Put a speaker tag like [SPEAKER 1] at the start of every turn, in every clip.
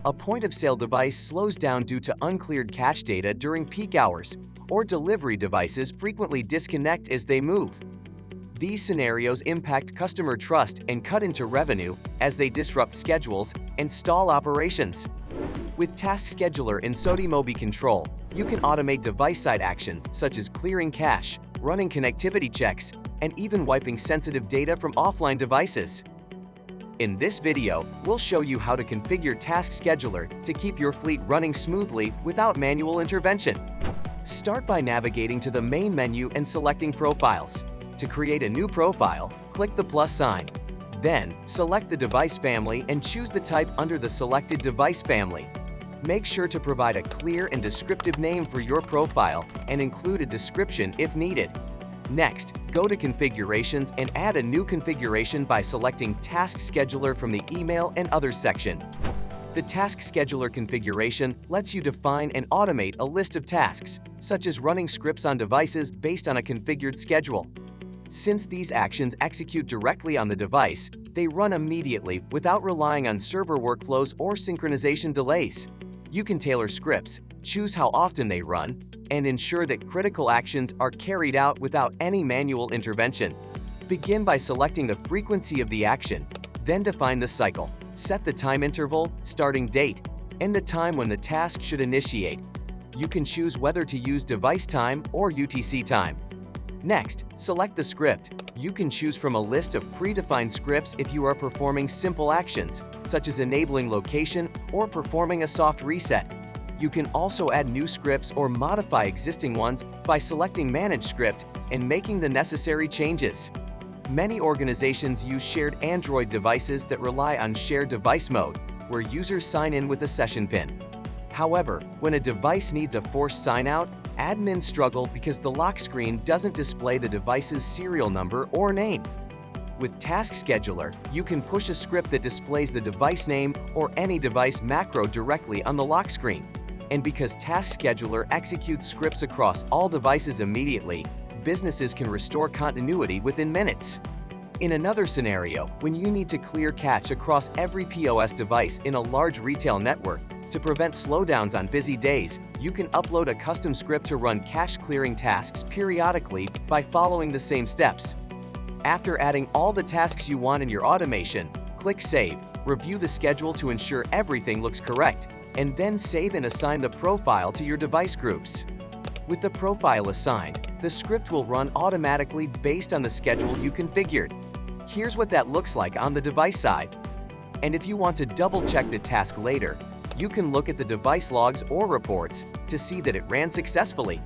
[SPEAKER 1] A point-of-sale device slows down due to uncleared cache data during peak hours, or delivery devices frequently disconnect as they move. These scenarios impact customer trust and cut into revenue as they disrupt schedules and stall operations. With Task Scheduler in SOTI MobiControl, you can automate device-side actions such as clearing cache, running connectivity checks, and even wiping sensitive data from offline devices. In this video, we'll show you how to configure Task Scheduler to keep your fleet running smoothly without manual intervention. Start by navigating to the main menu and selecting Profiles. To create a new profile, click the plus sign. Then, select the device family and choose the type under the selected device family. Make sure to provide a clear and descriptive name for your profile and include a description if needed. Next, go to Configurations and add a new configuration by selecting Task Scheduler from the Email and Others section. The Task Scheduler configuration lets you define and automate a list of tasks, such as running scripts on devices based on a configured schedule. Since these actions execute directly on the device, they run immediately without relying on server workflows or synchronization delays. You can tailor scripts, choose how often they run, and ensure that critical actions are carried out without any manual intervention. Begin by selecting the frequency of the action, then define the cycle. Set the time interval, starting date, and the time when the task should initiate. You can choose whether to use device time or UTC time. Next, select the script. You can choose from a list of predefined scripts if you are performing simple actions, such as enabling location or performing a soft reset. You can also add new scripts or modify existing ones by selecting Manage Script and making the necessary changes. Many organizations use shared Android devices that rely on shared device mode, where users sign in with a session PIN. However, when a device needs a forced sign-out, admins struggle because the lock screen doesn't display the device's serial number or name. With Task Scheduler, you can push a script that displays the device name or any device macro directly on the lock screen. And because Task Scheduler executes scripts across all devices immediately, businesses can restore continuity within minutes. In another scenario, when you need to clear cache across every POS device in a large retail network, to prevent slowdowns on busy days, you can upload a custom script to run cache clearing tasks periodically by following the same steps. After adding all the tasks you want in your automation, click Save, review the schedule to ensure everything looks correct, and then save and assign the profile to your device groups. With the profile assigned, the script will run automatically based on the schedule you configured. Here's what that looks like on the device side. And if you want to double-check the task later, you can look at the device logs or reports to see that it ran successfully.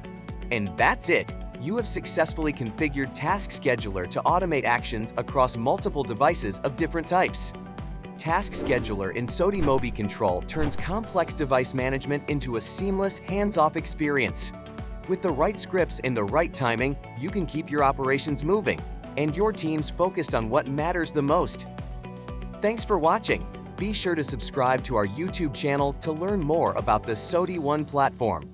[SPEAKER 1] And that's it! You have successfully configured Task Scheduler to automate actions across multiple devices of different types. Task Scheduler in SOTI MobiControl turns complex device management into a seamless, hands-off experience. With the right scripts and the right timing, you can keep your operations moving and your teams focused on what matters the most. Thanks for watching. Be sure to subscribe to our YouTube channel to learn more about the SOTI One platform.